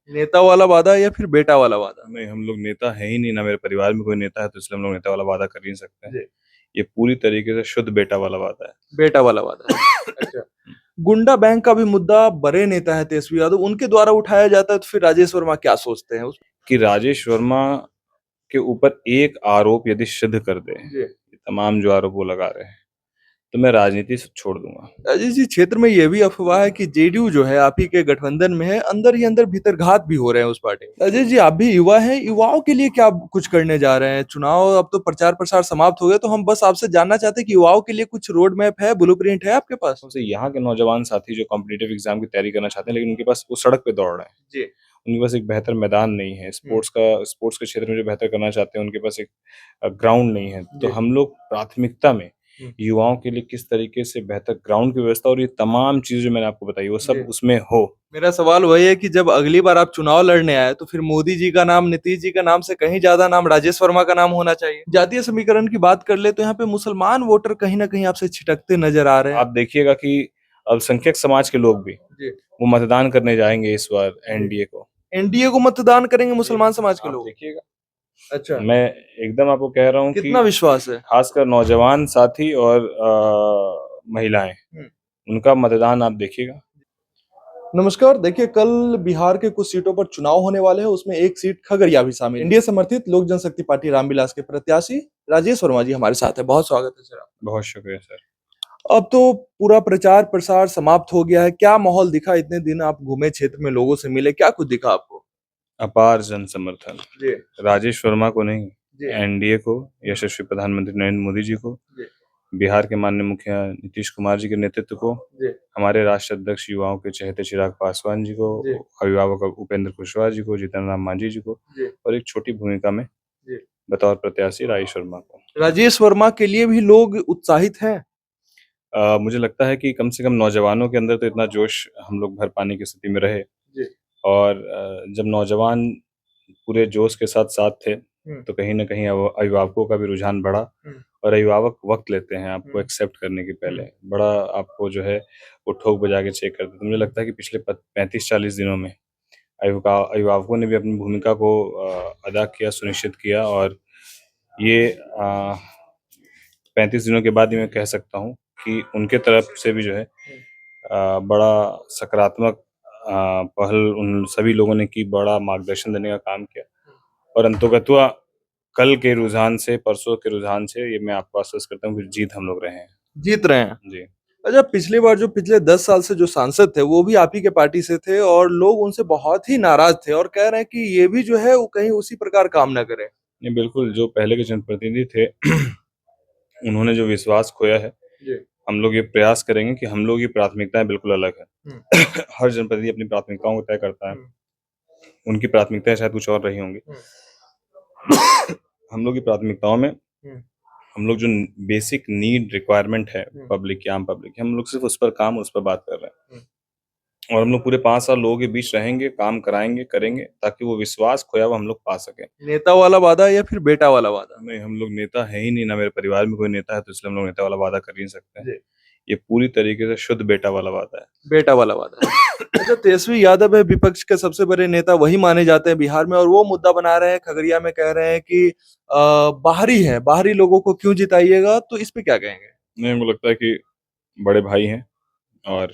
नेता वाला वादा या फिर बेटा वाला वादा? नहीं, हम लोग नेता हैं ही नहीं, ना मेरे परिवार में कोई नेता है, तो इसलिए हम लोग नेता वाला वादा कर ही नहीं सकते हैं। जी। ये पूरी तरीके से शुद्ध बेटा वाला वादा है। बेटा वाला वादा है। अच्छा। गुंडा बैंक का भी मुद्दा बड़े नेता है तेजस्वी यादव, उनके द्वारा उठाया जाता है, तो फिर राजेश वर्मा क्या सोचते हैं उस? कि राजेश वर्मा के ऊपर एक आरोप यदि सिद्ध कर दें, जी। ये तमाम जो आरोप वो लगा रहे हैं, तो मैं राजनीति से छोड़ दूंगा। राजेश जी, क्षेत्र में ये भी अफवाह है कि जेडीयू जो है आप ही के गठबंधन में है, अंदर ही अंदर भीतरघात भी हो रहे हैं उस पार्टी में। राजेश जी, आप भी युवा हैं, युवाओं के लिए क्या कुछ करने जा रहे हैं? चुनाव अब तो प्रचार प्रसार समाप्त हो गया, तो हम बस आपसे जानना चाहते हैं कि युवाओं के लिए कुछ रोड मैप है, ब्लूप्रिंट है आपके पास? तो यहाँ के नौजवान साथी जो कॉम्पिटिटिव एग्जाम की तैयारी करना चाहते हैं, लेकिन उनके पास वो सड़क पे दौड़ रहे हैं, जी। उनके पास एक बेहतर मैदान नहीं है, हम्म। स्पोर्ट्स के क्षेत्र में जो बेहतर करना चाहते हैं, उनके पास एक ग्राउंड नहीं है। तो जी। हम लोग प्राथमिकता में हम्म। युवाओं के लिए किस तरीके से बेहतर ग्राउंड की व्यवस्था और ये तमाम चीजें जो मैंने आपको बताई वो जी। सब उसमें हो। मेरा सवाल वही है कि जब अगली बार आप चुनाव लड़ने आए तो फिर मोदी जी का नाम, नीतीश जी का नाम से कहीं ज्यादा नाम राजेश वर्मा का नाम होना चाहिए। जातीय समीकरण की बात कर ले तो यहाँ पे मुसलमान वोटर कहीं ना कहीं आपसे छिटकते नजर आ रहे हैं। आप देखिएगा कि अल्पसंख्यक समाज के लोग भी जी। वो मतदान करने जाएंगे इस बार जी। एनडीए को। एनडीए को मतदान करेंगे मुसलमान समाज के आप लोग? देखिएगा, अच्छा। मैं एकदम आपको कह रहा हूँ कि कितना विश्वास है? खासकर नौजवान साथी और महिलाएं, हम्म। उनका मतदान आप देखिएगा। नमस्कार, देखिए कल बिहार के कुछ सीटों पर चुनाव होने वाले हैं, उसमें एक सीट खगड़िया भी शामिल है। इंडिया समर्थित लोक जनशक्ति पार्टी रामविलास के प्रत्याशी राजेश वर्मा जी हमारे साथ है। बहुत स्वागत है सर। बहुत शुक्रिया सर। अब तो पूरा प्रचार प्रसार समाप्त हो गया है, क्या माहौल दिखा? इतने दिन आप घूमे, क्षेत्र में लोगों से मिले, क्या कुछ दिखा आपको? अपार जन समर्थन जी। राजेश वर्मा को नहीं, जी। एनडीए को, यशस्वी प्रधानमंत्री नरेंद्र मोदी जी को, जी। बिहार के माननीय मुखिया नीतीश कुमार जी के नेतृत्व को, जी। हमारे राष्ट्रीय अध्यक्ष युवाओं के चहेते चिराग पासवान जी को, जी। अभिभावक उपेंद्र कुशवाहा जी को, जीतन राम मांझी जी को, जी। और एक छोटी भूमिका में जी। बतौर प्रत्याशी राजेश वर्मा को। राजेश वर्मा के लिए भी लोग उत्साहित हैं। मुझे लगता है कि कम से कम नौजवानों के अंदर तो इतना जोश हम लोग भर पाने की स्थिति में रहे। जी। और जब नौजवान पूरे जोश के साथ साथ थे, हम्म। तो कहीं न कहीं अभिभावकों का भी रुझान बढ़ा। हम्म। और अभिभावक वक़्त लेते हैं आपको हम्म। एक्सेप्ट करने के पहले। हम्म। बड़ा आपको जो है वो ठोक बजा के चेक करते हैं। तो मुझे लगता है कि पिछले 35-40 दिनों में अभिभावकों ने भी अपनी भूमिका को अदा किया, सुनिश्चित किया। और ये 35 दिनों के बाद ही मैं कह सकता हूँ कि उनके तरफ से भी जो है बड़ा सकारात्मक पहल उन सभी लोगों ने की, बड़ा मार्गदर्शन देने का काम किया। और अंततोगत्वा कल के रुझान से, परसों के रुझान से ये मैं आपको आश्वस्त करता हूँ कि जीत हम लोग रहे हैं। जीत रहे हैं। जी। अच्छा, पिछली बार जो पिछले 10 साल से जो सांसद थे वो भी आप ही के पार्टी से थे और लोग उनसे बहुत ही नाराज थे और कह रहे हैं कि ये भी जो है वो कहीं उसी प्रकार काम ना करे। ये बिल्कुल जो पहले के जनप्रतिनिधि थे उन्होंने जो विश्वास खोया है, जी। हम लोग ये प्रयास करेंगे कि हम लोग की प्राथमिकताएँ बिल्कुल अलग हम्म। हैं। हर जनप्रतिनिधि अपनी प्राथमिकताओं को तय करता है। हम्म। उनकी प्राथमिकताएँ शायद कुछ और रही होंगी। हम्म। हम लोग की प्राथमिकताओं में हम्म। हम लोग जो बेसिक नीड रिक्वायरमेंट है हम्म। पब्लिक की, आम पब्लिक की, हम लोग सिर्फ उस पर बात कर रहे हैं। हम्म। और हम लोग पूरे 5 साल लोगों के बीच रहेंगे, काम कराएँगे, करेंगे, ताकि वो विश्वास खोया हुआ हम लोग पा सकें। नेता वाला वादा या फिर बेटा वाला वादा? नहीं, हम लोग नेता हैं ही नहीं, ना मेरे परिवार में कोई नेता है, तो इसलिए हम लोग नेता वाला वादा कर ही नहीं सकते हैं। जी। ये पूरी तरीके से शुद्ध बेटा वाला वादा है। बेटा वाला वादा है। अच्छा, तेजस्वी यादव है, विपक्ष के सबसे बड़े नेता वही माने जाते हैं बिहार में, और वो मुद्दा बना रहे हैं खगड़िया में, कह रहे हैं कि बाहरी है, बाहरी लोगों को क्यों जिताइएगा, तो इस पे क्या कहेंगे? नहीं, हमको लगता है कि बड़े भाई हैं। और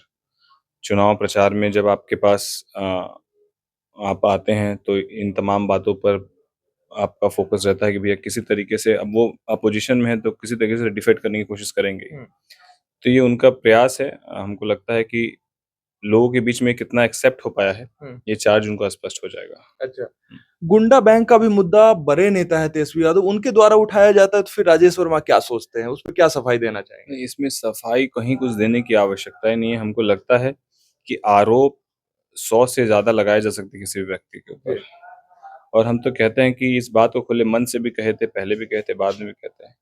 चुनाव प्रचार में जब आपके पास आप आते हैं, तो इन तमाम बातों पर आपका फ़ोकस रहता है कि भैया किसी तरीके से, अब वो अपोज़िशन में है तो किसी तरीके से डिफेट करने की कोशिश करेंगे ही। हम्म। तो ये उनका प्रयास है। हमको लगता है कि लोगों के बीच में कितना एक्सेप्ट हो पाया है, हम्म। ये 4 जून को स्पष्ट हो जाएगा। अच्छा। गुंडा बैंक का भी मुद्दा बड़े नेता है तेजस्वी यादव, उनके द्वारा उठाया जाता है, तो फिर राजेश वर्मा क्या सोचते हैं, उस पर क्या सफाई देना चाहेंगे? नहीं, इसमें सफाई कहीं कुछ देने की आवश्यकता ही नहीं है। हमको लगता है कि आरोप 100 से ज़्यादा लगाए जा सकते हैं किसी भी व्यक्ति के ऊपर। जी। और हम तो कहते हैं कि इस बात को खुले मन से भी कहे थे, पहले भी कहे थे, बाद में भी कहते हैं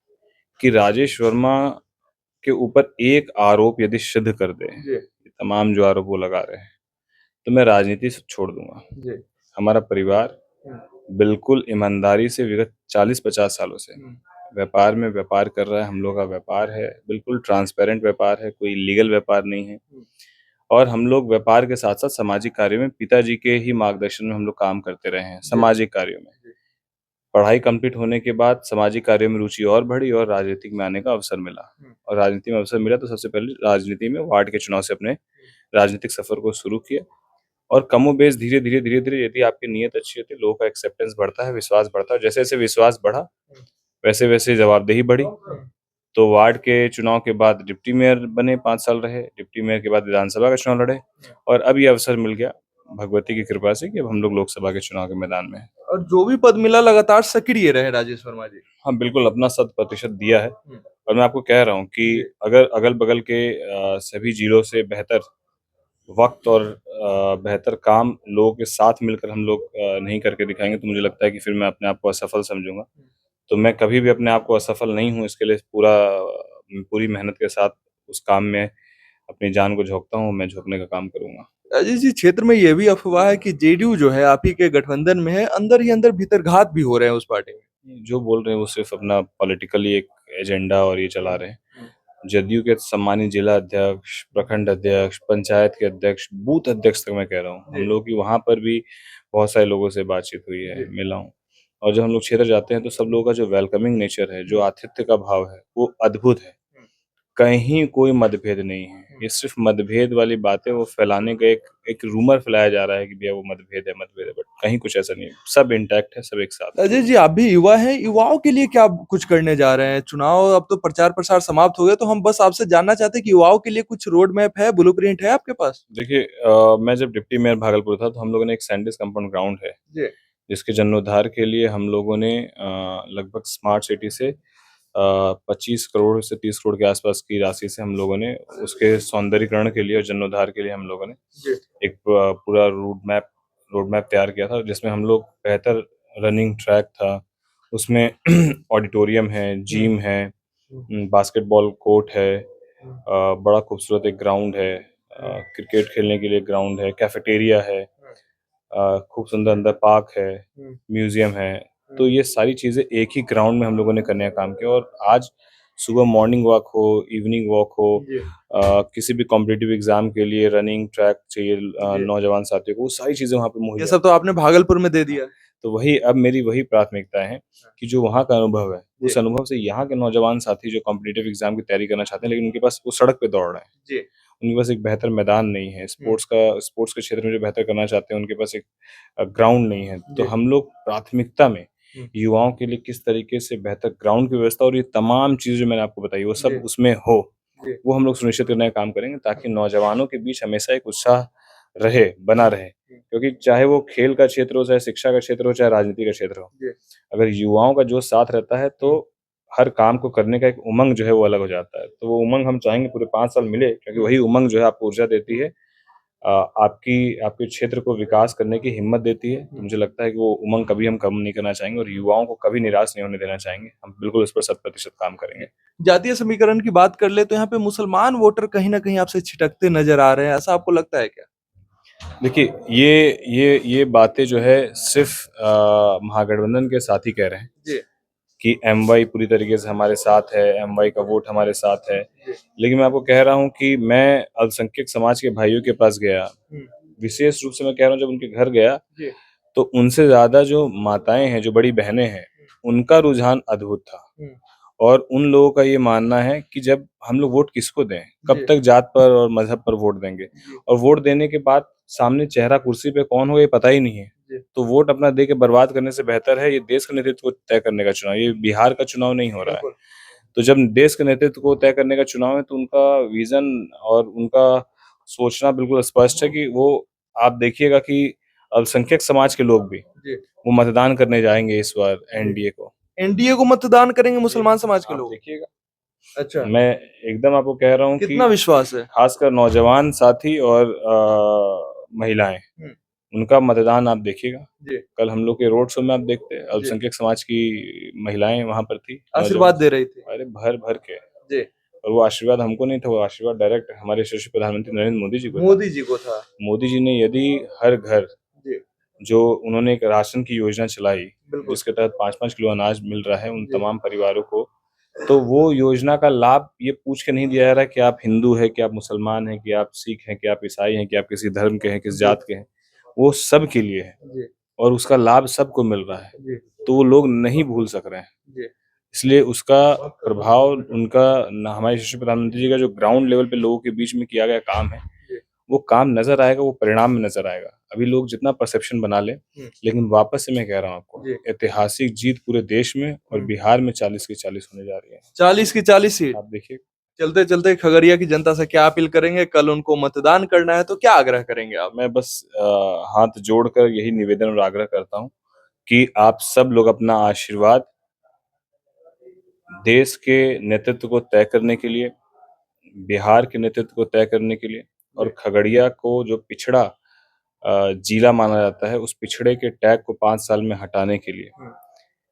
कि राजेश वर्मा के ऊपर एक आरोप यदि सिद्ध कर दें, जी। ये तमाम जो आरोप वो लगा रहे हैं, तो मैं राजनीति से छोड़ दूंगा। जी। हमारा परिवार हम्म। बिल्कुल ईमानदारी से विगत 40-50 सालों से हम्म। व्यापार में व्यापार कर रहा है। हम लोग का व्यापार है, बिल्कुल ट्रांसपेरेंट व्यापार है, कोई लीगल व्यापार नहीं है। और हम लोग व्यापार के साथ-साथ सामाजिक कार्यों में पिताजी के ही मार्गदर्शन में हम लोग काम करते रहे हैं, सामाजिक कार्यों में। पढ़ाई कंप्लीट होने के बाद सामाजिक कार्यों में रुचि और बढ़ी और राजनीतिक में आने का अवसर मिला। और राजनीति में अवसर मिला तो सबसे पहले राजनीति में वार्ड के चुनाव से अपने राजनीतिक सफ़र को शुरू किया और कमोबेश धीरे-धीरे यदि आपकी नीयत अच्छी होती है, लोगों का एक्सेप्टेंस बढ़ता है, विश्वास बढ़ता है। जैसे-जैसे विश्वास बढ़ा, वैसे-वैसे जवाबदेही बढ़ी। तो वार्ड के चुनाव के बाद डिप्टी मेयर बने, 5 साल रहे। डिप्टी मेयर के बाद विधानसभा का चुनाव लड़े और अब ये अवसर मिल गया भगवती की कृपा से कि अब हम लोग लोकसभा के चुनाव के मैदान में हैं। और जो भी पद मिला लगातार सक्रिय रहे राजेश वर्मा जी। हाँ, बिल्कुल अपना 100% दिया है और मैं आपको कह रहा हूँ कि अगर अगल-बगल के सभी जिलों से बेहतर वक़्त और बेहतर काम लोगों के साथ मिलकर हम लोग नहीं करके दिखाएँगे तो मुझे लगता है कि फिर मैं अपने आप को असफल समझूँगा। तो मैं कभी भी अपने आप को असफल नहीं हूँ, इसके लिए पूरी मेहनत के साथ उस काम में अपनी जान को झोंकता हूँ, मैं झोंकने का काम करूँगा। राजेश जी, क्षेत्र में ये भी अफवाह है कि जेडीयू जो है आप ही के गठबंधन में है, अंदर ही अंदर भीतरघात भी हो रहे हैं उस पार्टी में। जो बोल रहे हैं वो सिर्फ़ अपना पॉलिटिकली एक एजेंडा और ये चला रहे हैं। जदयू के सम्मानित जिला अध्यक्ष, प्रखंड अध्यक्ष, पंचायत के अध्यक्ष, बूथ अध्यक्ष तक मैं कह रहा हूँ, हम लोग की वहाँ पर भी बहुत सारे लोगों से बातचीत हुई है, मिला हूँ। और जब हम लोग क्षेत्र जाते हैं तो सब लोगों का जो वेलकमिंग नेचर है, जो आतिथ्य का भाव है, वो अद्भुत है। कहीं कोई मतभेद नहीं है। ये सिर्फ़ मतभेद वाली बातें वो फैलाने का एक रूमर फैलाया जा रहा है कि भैया वो मतभेद है, बट कहीं कुछ ऐसा नहीं है। सब इंटैक्ट है, सब एक साथ है। राजेश जी, आप भी युवा हैं, युवाओं के लिए क्या कुछ करने जा रहे हैं? चुनाव अब तो प्रचार प्रसार समाप्त हो गया, तो हम बस आपसे जानना चाहते हैं कि युवाओं के लिए कुछ रोड मैप है, ब्लूप्रिंट है आपके पास? देखिए मैं जब डिप्टी मेयर भागलपुर था तो हम लोगों ने एक सैंडिस कंपाउंड ग्राउंड है, जी। जिसके जीर्णोद्धार के लिए हम लोगों ने लगभग स्मार्ट सिटी से 25 करोड़ से 30 करोड़ के आसपास की राशि से हम लोगों ने उसके सौंदर्यीकरण के लिए और जीर्णोद्धार के लिए हम लोगों ने जी। एक पूरा रोड मैप तैयार किया था जिसमें हम लोग बेहतर रनिंग ट्रैक था, उसमें ऑडिटोरियम है, जिम है, बास्केटबॉल कोर्ट है, बड़ा खूबसूरत एक ग्राउंड है, क्रिकेट खेलने के लिए ग्राउंड है, कैफेटेरिया है, खूब सुंदर अंदर पार्क है, म्यूजियम है। तो ये सारी चीज़ें एक ही ग्राउंड में हम लोगों ने करने का काम किया और आज सुबह मॉर्निंग वॉक हो, इवनिंग वॉक हो, किसी भी कॉम्पिटिटिव एग्जाम के लिए रनिंग ट्रैक चाहिए नौजवान साथियों को, वो सारी चीज़ें वहाँ पे ये मुहैया। सब तो आपने भागलपुर में दे दिया। तो वही अब मेरी वही प्राथमिकता है कि जो वहाँ का अनुभव है, उस अनुभव से यहाँ के नौजवान साथी जो कॉम्पिटिटिव एग्जाम की तैयारी करना चाहते हैं, लेकिन उनके पास वो सड़क पे दौड़ रहे हैं। जी। उनके पास एक बेहतर मैदान नहीं है, स्पोर्ट्स के क्षेत्र में जो बेहतर करना चाहते हैं, उनके पास एक ग्राउंड नहीं है। तो हम लोग प्राथमिकता में युवाओं के लिए किस तरीके से बेहतर ग्राउंड की व्यवस्था और ये तमाम चीज़ें जो मैंने आपको बताई, वो सब उसमें हो, वो हम लोग सुनिश्चित करने का काम करेंगे ताकि नौजवानों के बीच हमेशा एक उत्साह बना रहे। क्योंकि चाहे वो खेल का क्षेत्र हो, चाहे शिक्षा का क्षेत्र हो, चाहे राजनीति का क्षेत्र हो, अगर युवाओं का जो साथ रहता है तो हर काम को करने का एक उमंग जो है वो अलग हो जाता है। तो वो उमंग हम चाहेंगे पूरे 5 साल मिले क्योंकि वही उमंग जो है आपको ऊर्जा देती है, आपके क्षेत्र को विकास करने की हिम्मत देती है। तो मुझे लगता है कि वो उमंग कभी हम कम नहीं करना चाहेंगे और युवाओं को कभी निराश नहीं होने देना चाहेंगे। हम बिल्कुल इस पर 100% काम करेंगे। जातीय समीकरण की बात कर ले तो यहाँ पे मुसलमान वोटर कहीं न कहीं आपसे छिटकते नज़र आ रहे हैं, ऐसा आपको लगता है क्या? देखिए, ये बातें जो है सिर्फ़ महागठबंधन के साथी कह रहे हैं जी। कि एमवाई पूरी तरीके से हमारे साथ है, एमवाई का वोट हमारे साथ है। लेकिन मैं आपको कह रहा हूँ कि मैं अल्पसंख्यक समाज के भाइयों के पास गया, विशेष रूप से मैं कह रहा हूँ जब उनके घर गया, तो उनसे ज़्यादा जो माताएँ हैं, जो बड़ी बहनें हैं, उनका रुझान अद्भुत था। और उन लोगों का ये मानना है कि जब हम लोग वोट किसको दें, कब तक जात पर और मज़हब पर वोट देंगे और वोट देने के बाद सामने चेहरा कुर्सी पे कौन हो ये पता ही नहीं है। तो वोट अपना दे के बर्बाद करने से बेहतर है ये देश का नेतृत्व को तय करने का चुनाव, ये बिहार का चुनाव नहीं हो रहा है। तो जब देश के नेतृत्व को तय करने का चुनाव है तो उनका विज़न और उनका सोचना बिल्कुल स्पष्ट है कि वो आप देखिएगा कि अल्पसंख्यक समाज के लोग भी वो मतदान करने जाएँगे इस बार एनडीए को। एनडीए को मतदान करेंगे मुसलमान समाज के आप लोग? देखिएगा। अच्छा। मैं एकदम आपको कह रहा हूँ कि कितना विश्वास है? खासकर नौजवान साथी और महिलाएँ, उनका मतदान आप देखिएगा। जी। कल हम लोग के रोड शो में आप देखते जी। अल्पसंख्यक समाज की महिलाएँ वहाँ पर थी, आशीर्वाद दे रही थी। अरे भर-भर के। जी। और वो आशीर्वाद हमको नहीं था, वो आशीर्वाद डायरेक्ट हमारे यशस्वी प्रधानमंत्री नरेंद्र मोदी जी को था। मोदी जी को था। मोदी जी ने यदि हर घर जी। जो उन्होंने एक राशन की योजना चलाई, बिल्कुल। जिसके तहत 5-5 किलो अनाज मिल रहा है उन जी। तमाम परिवारों को तो वो योजना का लाभ ये पूछ के नहीं दिया जा रहा है कि आप हिंदू हैं, कि आप मुसलमान हैं, कि आप सिख हैं, कि आप ईसाई हैं, कि आप किसी धर्म के हैं, किस जी, जात के हैं। वो सब के लिए है जी, और उसका लाभ सबको मिल रहा है। जी, तो वो लोग नहीं भूल सक रहे हैं। जी, इसलिए उसका प्रभाव उनका न हमारे यशस्वी प्रधानमंत्री जी का जो ग्राउंड लेवल पे लोगों के बीच में किया गया काम है, जी, वो काम नज़र आएगा, वो परिणाम में नज़र आएगा। अभी लोग जितना परसेप्शन बना लें, हुँ, लेकिन वापस से मैं कह रहा हूँ आपको, जी, ऐतिहासिक जीत पूरे देश में और हुँ। बिहार में 40 की 40 होने जा रही है। 40 की 40 सीट। आप देखिए। चलते-चलते खगड़िया की जनता से क्या अपील करेंगे? कल उनको मतदान करना है तो क्या आग्रह करेंगे आप? मैं बस हाथ जोड़कर यही निवेदन और आग्रह करता हूँ कि आप सब लोग अपना आशीर्वाद देश के नेतृत्व को तय करने के लिए, बिहार के नेतृत्व को तय करने के लिए जी, और खगड़िया को जो पिछड़ा जिला माना जाता है, उस पिछड़े के टैग को 5 साल में हटाने के लिए हुँ,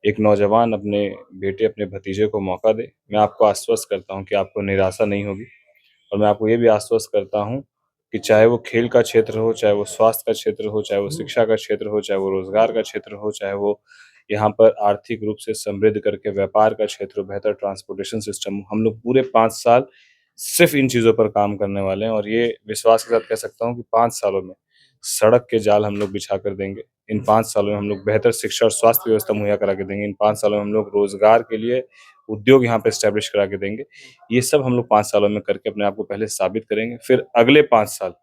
एक नौजवान अपने बेटे, अपने भतीजे को मौका दे। मैं आपको आश्वस्त करता हूँ कि आपको निराशा नहीं होगी और मैं आपको ये भी आश्वस्त करता हूँ कि चाहे वो खेल का क्षेत्र हो, चाहे वो स्वास्थ्य का क्षेत्र हो, चाहे वो शिक्षा का क्षेत्र हो, चाहे वो रोज़गार का क्षेत्र हो, चाहे वो यहाँ पर आर्थिक रूप से समृद्ध करके व्यापार का क्षेत्र हो, बेहतर ट्रांसपोर्टेशन सिस्टम हो, हम लोग पूरे 5 साल सिर्फ़ इन चीज़ों पर काम करने वाले हैं और ये विश्वास के साथ कह सकता हूँ कि 5 सालों में सड़क के जाल हम लोग बिछा कर देंगे। इन 5 सालों में हम लोग बेहतर शिक्षा और स्वास्थ्य व्यवस्था मुहैया करा के देंगे। इन 5 सालों में हम लोग रोज़गार के लिए उद्योग यहाँ पे एस्टेब्लिश करा के देंगे। ये सब हम लोग 5 सालों में करके अपने आप को पहले साबित करेंगे। फिर अगले 5 साल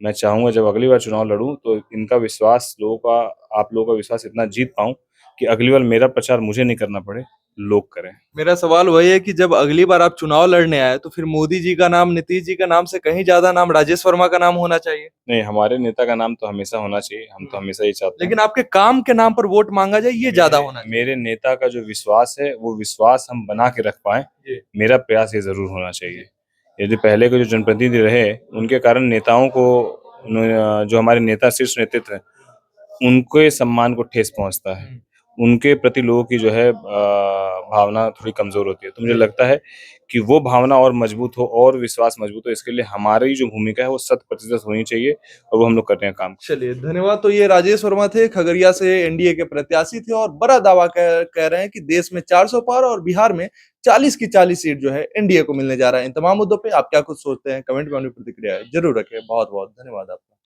मैं चाहूँगा जब अगली बार चुनाव लड़ूँ तो इनका विश्वास लोगों का आप लोगों का विश्वास इतना जीत पाऊँ कि अगली बार मेरा प्रचार मुझे नहीं करना पड़े, लोग करें। मेरा सवाल वही है कि जब अगली बार आप चुनाव लड़ने आए तो फिर मोदी जी का नाम, नीतीश जी का नाम से कहीं ज़्यादा नाम राजेश वर्मा का नाम होना चाहिए। नहीं, हमारे नेता का नाम तो हमेशा होना चाहिए, हम हुँ, तो हमेशा ये चाहते हैं। लेकिन आपके काम के नाम पर वोट माँगा जाए ये ज़्यादा मेरे होना चाहिए। मेरे नेता का जो विश्वास है, वो विश्वास हम बना के रख पाएँ, जी, मेरा प्रयास ये ज़रूर होना जी, चाहिए। यदि पहले के जो जनप्रतिनिधि रहे, उनके कारण नेताओं को जो हमारे नेता शीर्ष नेतृत्व हैं, उनके सम्मान को ठेस पहुँचता है। हुँ, उनके प्रति लोगों की जो है भावना थोड़ी कमज़ोर होती है। तो मुझे जी। लगता है कि वो भावना और मजबूत हो और विश्वास मजबूत हो, इसके लिए हमारी जो भूमिका है, वो शत प्रतिशत होनी चाहिए और वो हम लोग कर रहे हैं काम। चलिए, धन्यवाद। तो ये राजेश वर्मा थे, खगड़िया से एनडीए के प्रत्याशी थे और बड़ा दावा कह रहे हैं कि देश में 400 पार और बिहार में 40 की 40 सीट जो है एनडीए को मिलने जा रहा है। इन तमाम मुद्दों पे आप क्या कुछ सोचते हैं? कमेंट में अपनी प्रतिक्रिया ज़रूर रखें। बहुत-बहुत धन्यवाद आपका।